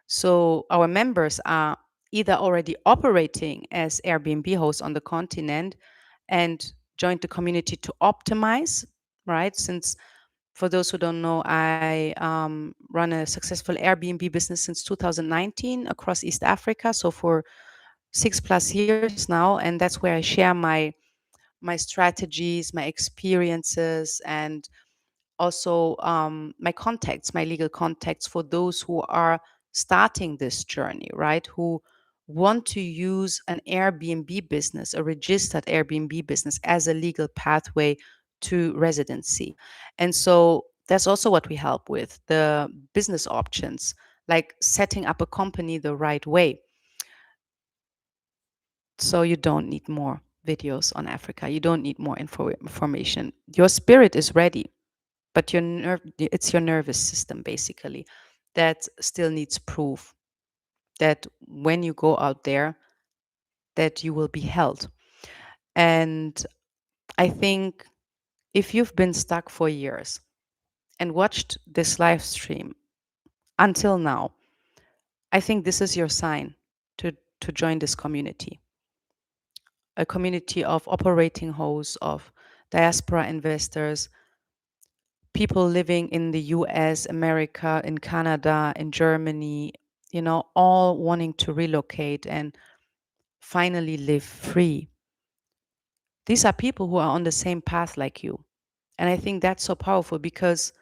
So our members are either already operating as Airbnb hosts on the continent and joined the community to optimize, right? Since, for those who don't know, I run a successful Airbnb business since 2019 across East Africa. So for 6+ years now, and that's where I share my strategies, my experiences, and also my contacts, my legal contacts, for those who are starting this journey, right? Who want to use an Airbnb business, a registered Airbnb business, as a legal pathway to residency. And so that's also what we help with, the business options, like setting up a company the right way. So you don't need more videos on Africa. You don't need more information. Your spirit is ready, but it's your nervous system basically that still needs proof that when you go out there, that you will be held. And I think if you've been stuck for years and watched this live stream until now, I think this is your sign to, to join this community, a community of operating hosts, of diaspora investors, people living in the US, America, in Canada, in Germany, all wanting to relocate and finally live free. These are people who are on the same path like you. And I think that's so powerful because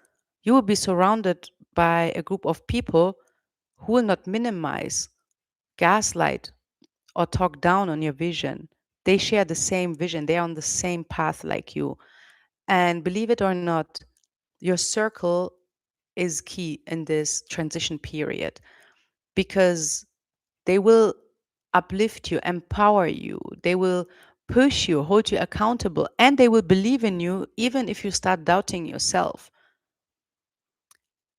you will be surrounded by a group of people who will not minimize, gaslight, or talk down on your vision. They share the same vision, they are on the same path like you. And believe it or not, your circle is key in this transition period because they will uplift you, empower you, they will push you, hold you accountable, and they will believe in you even if you start doubting yourself.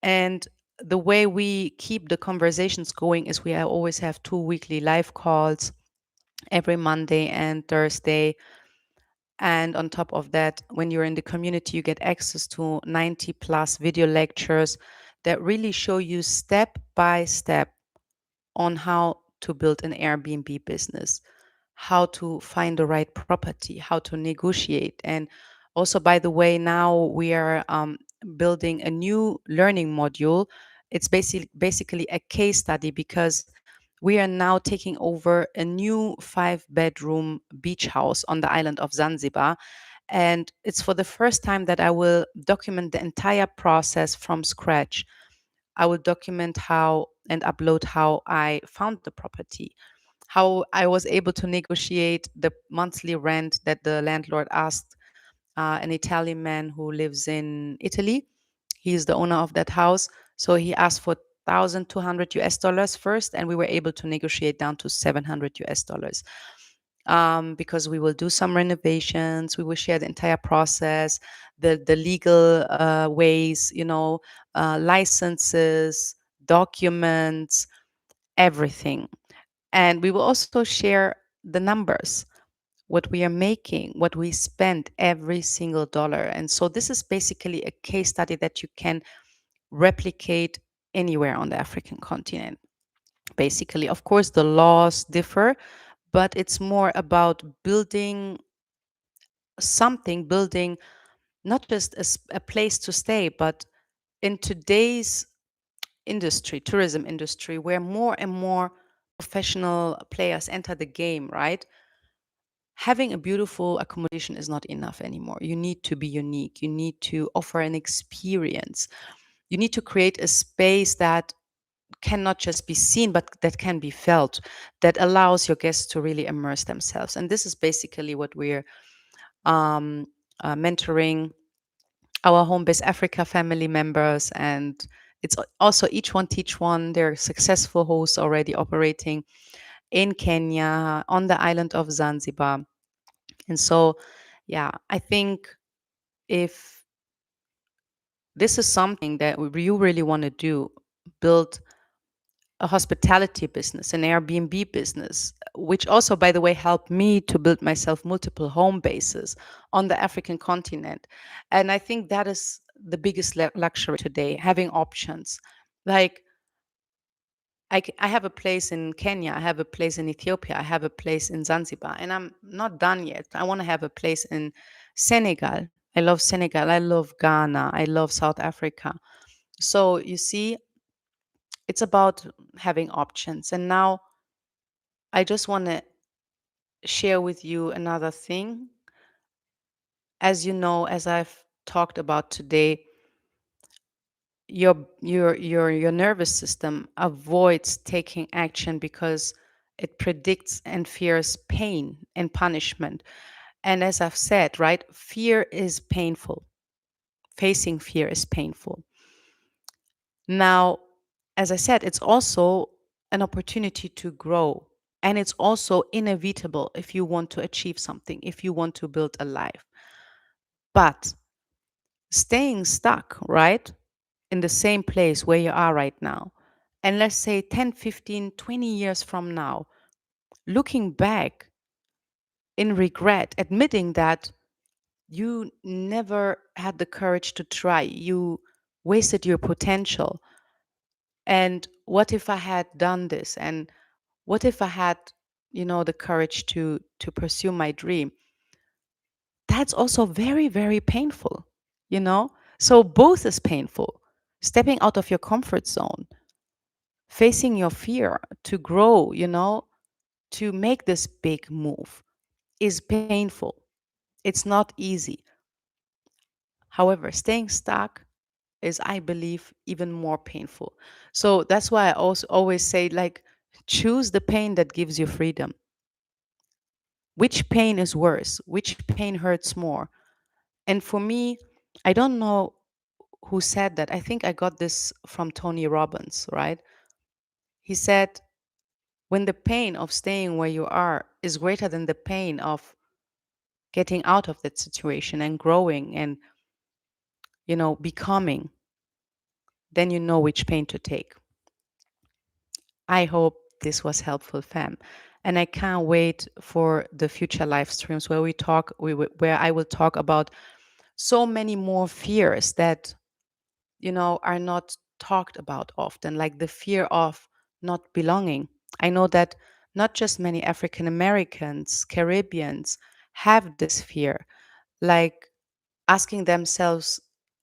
And the way we keep the conversations going is we always have 2 weekly live calls every Monday and Thursday. And on top of that, when you're in the community, you get access to 90 plus video lectures that really show you step by step on how to build an Airbnb business, how to find the right property, how to negotiate. And also, by the way, now we are building a new learning module. It's basically a case study because we are now taking over a new 5 bedroom beach house on the island of Zanzibar. And it's for the first time that I will document the entire process from scratch. I will document how and upload how I found the property, how I was able to negotiate the monthly rent that the landlord asked an Italian man who lives in Italy. He's the owner of that house. So he asked for 1,200 US dollars first, and we were able to negotiate down to 700 US dollars. Because we will do some renovations, we will share the entire process, the legal ways, licenses, documents, everything. And we will also share the numbers, what we are making, what we spend every single dollar. And so this is basically a case study that you can replicate anywhere on the African continent. Basically, of course, the laws differ, but it's more about building something, building not just a place to stay, but in today's industry, tourism industry, where more and more professional players enter the game, right? Having a beautiful accommodation is not enough anymore. You need to be unique. You need to offer an experience. You need to create a space that cannot just be seen, but that can be felt, that allows your guests to really immerse themselves. And this is basically what we're um, mentoring our Homebase Africa family members. And it's also each one teach one. They're successful hosts already operating in Kenya, on the island of Zanzibar. And so, yeah, I think if this is something that you really want to do, build a hospitality business, an Airbnb business, which also, by the way, helped me to build myself multiple home bases on the African continent. And I think that is the biggest luxury today, having options. Like, I have a place in Kenya, I have a place in Ethiopia, I have a place in Zanzibar, and I'm not done yet. I want to have a place in Senegal. I love Senegal. I love Ghana. I love South Africa. So you see, it's about having options. And now I just want to share with you another thing. As you know, as I've talked about today, your nervous system avoids taking action because it predicts and fears pain and punishment. And as I've said, right, fear is painful. Facing fear is painful. Now, as I said, it's also an opportunity to grow. And it's also inevitable if you want to achieve something, if you want to build a life. But staying stuck, right, in the same place where you are right now, and let's say 10, 15, 20 years from now, looking back in regret, admitting that you never had the courage to try, you wasted your potential. And what if I had done this? And what if I had, the courage to pursue my dream? That's also very, very painful, you know? So both is painful. Stepping out of your comfort zone, facing your fear to grow, to make this big move is painful. It's not easy. However, staying stuck is, I believe, even more painful. So that's why I also always say, like, choose the pain that gives you freedom. Which pain is worse? Which pain hurts more? And for me, I don't know who said that. I think I got this from Tony Robbins, right? He said, when the pain of staying where you are is greater than the pain of getting out of that situation and growing and, becoming, then you know which pain to take. I hope this was helpful, fam. And I can't wait for the future live streams where where I will talk about so many more fears that, are not talked about often, like the fear of not belonging. I know that not just many African Americans, Caribbeans have this fear, like asking themselves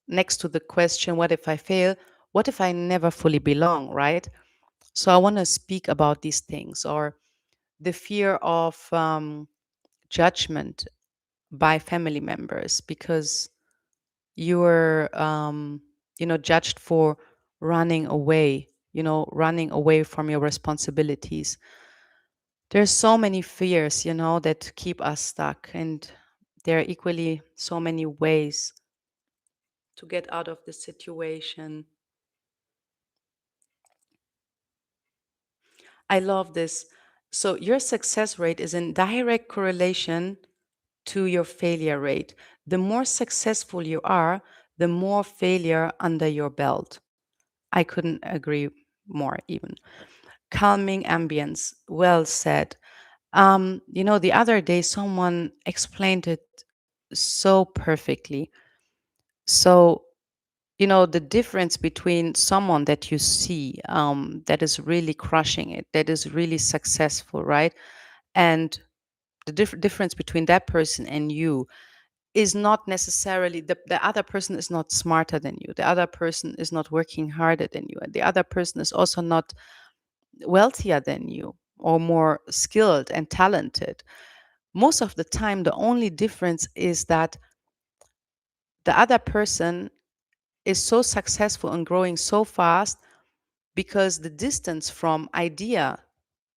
next to the question, what if I fail? What if I never fully belong, right? So I want to speak about these things, or the fear of judgment by family members because you were, judged for running away, running away from your responsibilities. There's so many fears, that keep us stuck, and there are equally so many ways to get out of the situation. I love this. So your success rate is in direct correlation to your failure rate. The more successful you are, the more failure under your belt. I couldn't agree more, even. Calming ambience. Well said. The other day, someone explained it so perfectly. So, the difference between someone that you see that is really crushing it, that is really successful, right? And the difference between that person and you is not necessarily the other person is not smarter than you. The other person is not working harder than you. And the other person is also not wealthier than you or more skilled and talented. Most of the time, the only difference is that the other person is so successful and growing so fast because the distance from idea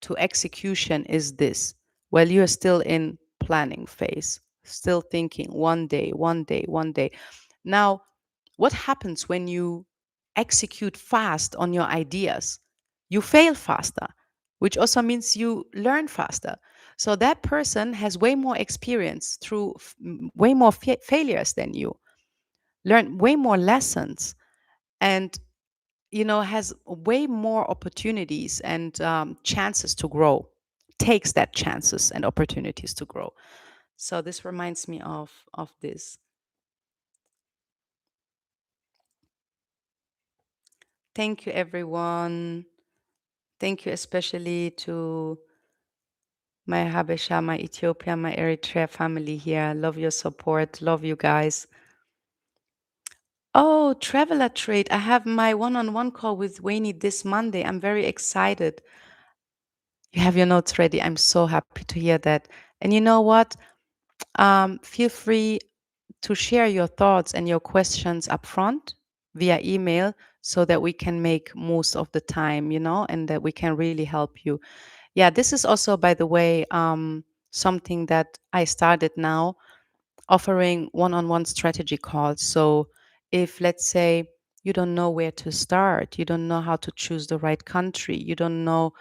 to execution is this, while you're still in planning phase, still thinking one day, one day, one day. Now, what happens when you execute fast on your ideas? You fail faster, which also means you learn faster. So that person has way more experience through way more failures than you, learn way more lessons, and has way more opportunities and chances to grow, takes that chances and opportunities to grow. So this reminds me of this. Thank you, everyone. Thank you especially to my Habesha, my Ethiopia, my Eritrea family here. Love your support. Love you guys. Oh, traveler trade. I have my one-on-one call with Wayne this Monday. I'm very excited. You have your notes ready. I'm so happy to hear that. And you know what? Feel free to share your thoughts and your questions up front via email so that we can make most of the time, and that we can really help you. Yeah, this is also, by the way, something that I started now, offering one-on-one strategy calls. So if, let's say, you don't know where to start, you don't know how to choose the right country, you don't know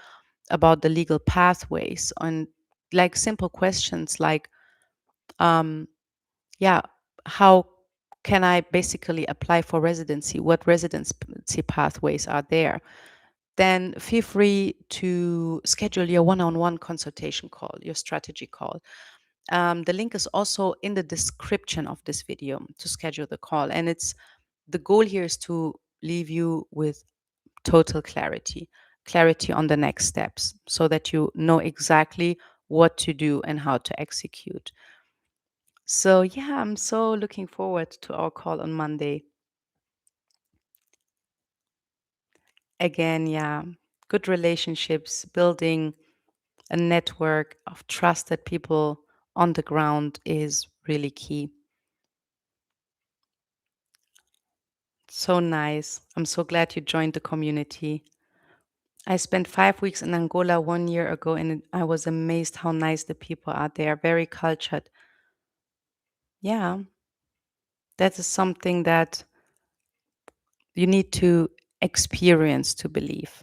about the legal pathways, and like simple questions like, um, yeah, how can I basically apply for residency? What residency pathways are there? Then feel free to schedule your one-on-one consultation call, your strategy call. The link is also in the description of this video to schedule the call. And it's The goal here is to leave you with total clarity, clarity on the next steps, so that you know exactly what to do and how to execute. So, yeah, I'm so looking forward to our call on Monday. Again, yeah, good relationships, building a network of trusted people on the ground is really key. So nice. I'm so glad you joined the community. I spent 5 weeks in Angola 1 year ago, and I was amazed how nice the people are. They are very cultured. Yeah, that is something that you need to experience to believe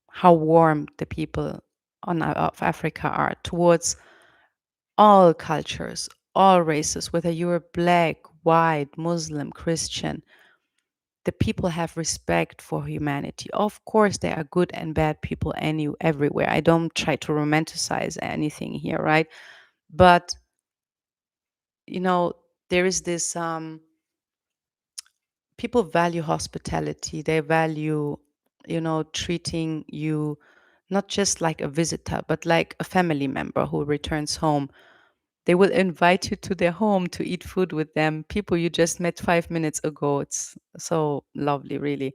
how warm the people of Africa are towards all cultures, all races, whether you're black, white, Muslim, Christian. The people have respect for humanity. Of course, there are good and bad people everywhere. I don't try to romanticize anything here, right? But you know, there is this people value hospitality. They value, treating you not just like a visitor, but like a family member who returns home. They will invite you to their home to eat food with them, people you just met 5 minutes ago. It's so lovely, really.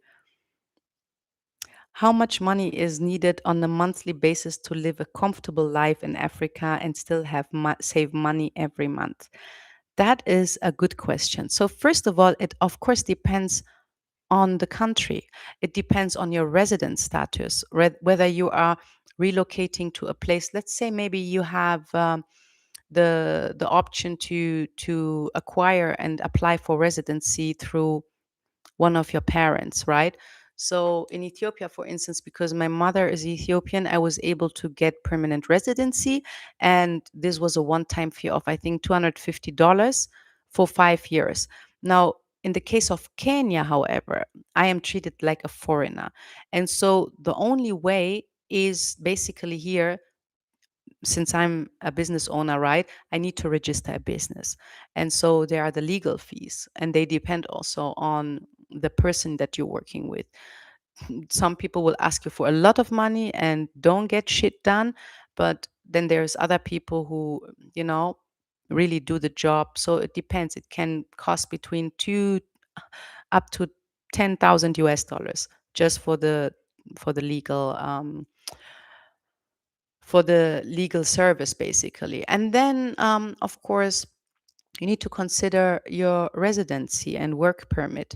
How much money is needed on a monthly basis to live a comfortable life in Africa and still have save money every month? That is a good question. So first of all, it of course depends on the country. It depends on your resident status, whether you are relocating to a place. Let's say maybe you have the option to acquire and apply for residency through one of your parents, right? So in Ethiopia, for instance, because my mother is Ethiopian, I was able to get permanent residency. And this was a one time fee of, I think, $250 for 5 years. Now, in the case of Kenya, however, I am treated like a foreigner. And so the only way is basically here, since I'm a business owner, right, I need to register a business. And so there are the legal fees, and they depend also on the person that you're working with. Some people will ask you for a lot of money and don't get shit done. But then there's other people who, you know, really do the job. So it depends. It can cost between two up to 10,000 US dollars just for the legal service, basically. And then, of course, you need to consider your residency and work permit.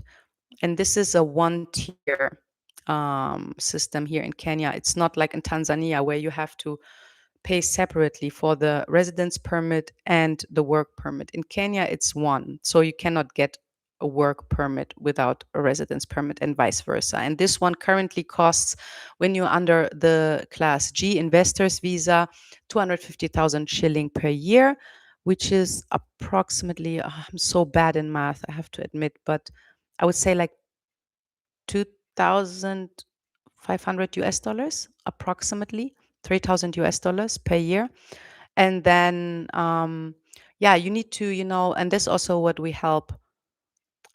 And this is a one tier system here in Kenya. It's not like in Tanzania where you have to pay separately for the residence permit and the work permit. In Kenya, it's one. So you cannot get a work permit without a residence permit and vice versa. And this one currently costs, when you're under the class G investors visa, 250,000 shilling per year, which is approximately, I'm so bad in math, I have to admit, but I would say like 2,500 US dollars, approximately 3,000 US dollars per year. And then, yeah, you need to, and this also what we help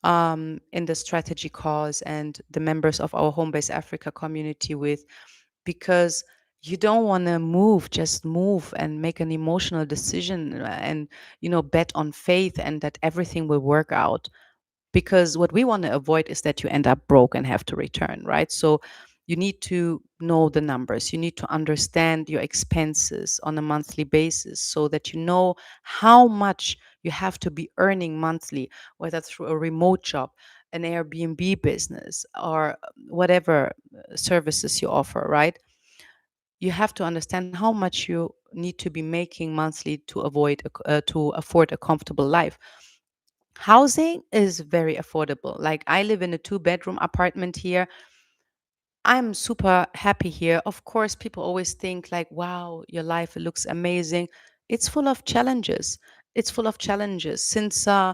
in the strategy cause and the members of our Homebase Africa community with, because you don't want to just move and make an emotional decision and, bet on faith and that everything will work out, because what we want to avoid is that you end up broke and have to return, right? So you need to know the numbers. You need to understand your expenses on a monthly basis so that you know how much you have to be earning monthly, whether through a remote job, an Airbnb business, or whatever services you offer, right? You have to understand how much you need to be making monthly to to afford a comfortable life. Housing is very affordable. Like, I live in a two-bedroom apartment here. I'm super happy here. Of course, people always think like, wow, your life looks amazing. It's full of challenges. It's full of challenges. Since I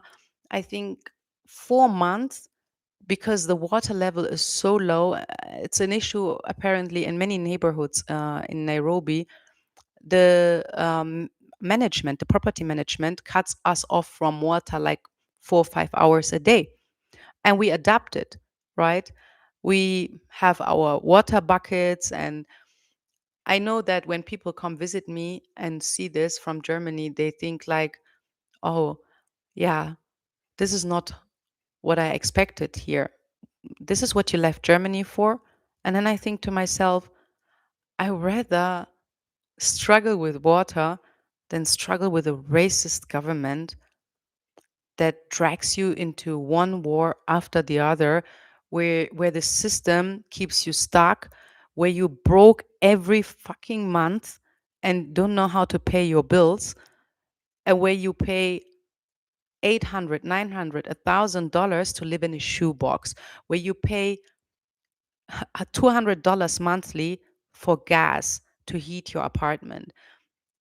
think 4 months, because the water level is so low, it's an issue apparently in many neighborhoods in Nairobi. The management, the property management, cuts us off from water like 4 or 5 hours a day. and we adapted, right? We have our water buckets, and I know that when people come visit me and see this from Germany, they think like, oh, yeah, this is not what I expected here. This is what you left Germany for. And then I think to myself, I rather struggle with water than struggle with a racist government that drags you into one war after the other, where the system keeps you stuck, where you broke every fucking month and don't know how to pay your bills, and where you pay 800, 900, $1,000 to live in a shoebox, where you pay $200 monthly for gas to heat your apartment.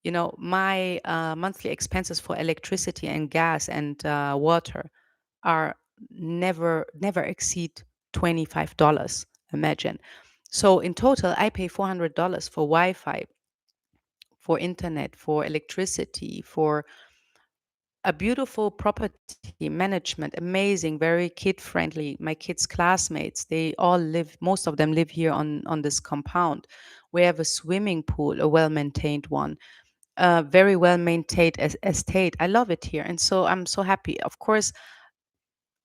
You know, my monthly expenses for electricity and gas and water are never exceed $25. Imagine. So in total, I pay $400 for Wi-Fi, for internet, for electricity, for a beautiful property management, amazing, very kid friendly. My kids' classmates, they all live, most of them live here on this compound. We have a swimming pool, a well maintained one, very well maintained estate. I love it here. And so I'm so happy. Of course,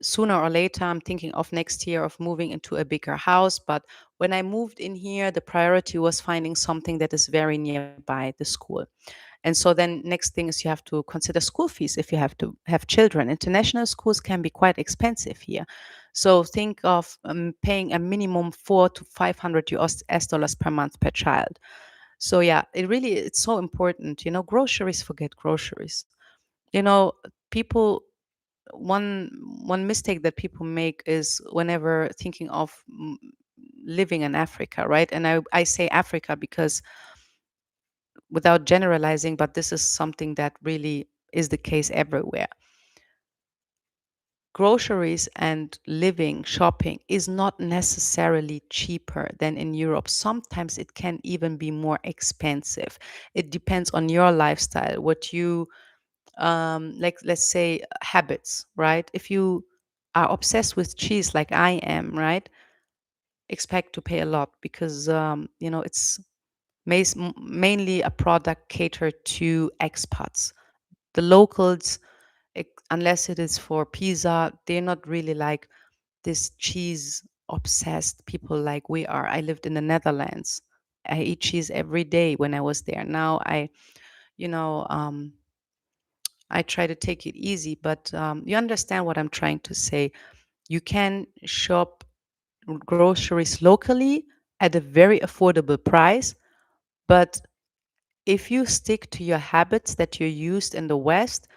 sooner or later, I'm thinking of next year of moving into a bigger house. But when I moved in here, the priority was finding something that is very nearby the school. And so then next thing is you have to consider school fees if you have to have children. International schools can be quite expensive here. So think of paying a minimum 400 to 500 US dollars per month per child. So yeah, it's so important. You know, groceries, forget groceries. You know, people one one mistake that people make is whenever thinking of living in Africa, right? And I say Africa because without generalizing, but this is something that really is the case everywhere. Groceries and living, shopping is not necessarily cheaper than in Europe. Sometimes it can even be more expensive. It depends on your lifestyle, what you like, let's say habits, right? If you are obsessed with cheese like I am, right? Expect to pay a lot because you know, it's mainly a product catered to expats. The locals, unless it is for pizza, they're not really like this cheese obsessed people like we are. I lived in the Netherlands. I eat cheese every day when I was there. Now you know, I try to take it easy, but you understand what I'm trying to say. You can shop groceries locally at a very affordable price, but if you stick to your habits that you used in the West,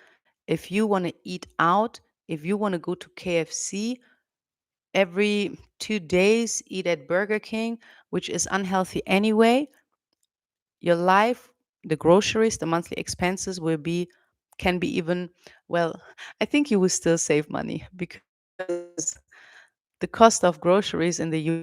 if you want to eat out, if you want to go to KFC every 2 days, eat at Burger King, which is unhealthy anyway, your life, the groceries, the monthly expenses will be, can be even, well, I think you will still save money because the cost of groceries in the US